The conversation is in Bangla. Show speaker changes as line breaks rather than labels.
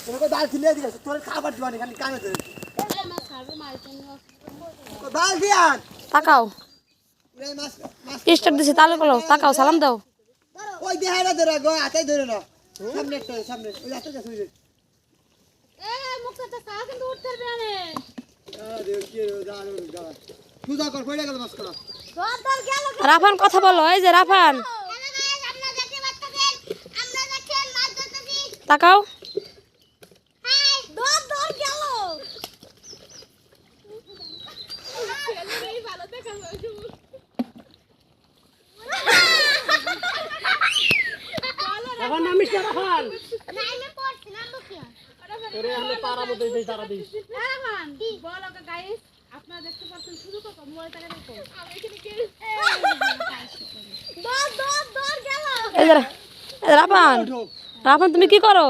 তোকে দাল ছিলে দিয়েছে তোর খাবার দিবানি খালি কানে ধরে দাল দিয়ান
তাকাও স্টার্ট দিছে তালে করো তাকাও সালাম দাও
ওই দেহারা ধরে গো হাতে ধরে না সামনে ওই হাতে যাচ্ছে ওই
এ মুখটা চা কিন্তু উঠতে পারবে না
দেখ কি দাল দাল তুই যা কর কইরা গেল মাছ করা
দল গেল
রাফান কথা বলো এই যে রাফান
আমরা দেখতে পাচ্ছেন আমরা দেখেন মাছ ধরতেছি
তাকাও
হাই দল গেল ভালো দেখা
রাফান নাম মিস্টার রাফান
নাইমে পড়ছি নাম বকিয়া
তোরে আমরা পাড়া মধ্যে দেই তারা দিস
রাফান বলো গাইস আপনারা দেখতে পাচ্ছেন শুরু করো মোবাইলটাকে দেখো আমি এখানে কে দল গেল
এই যে রাফান রাফান তুমি কি করো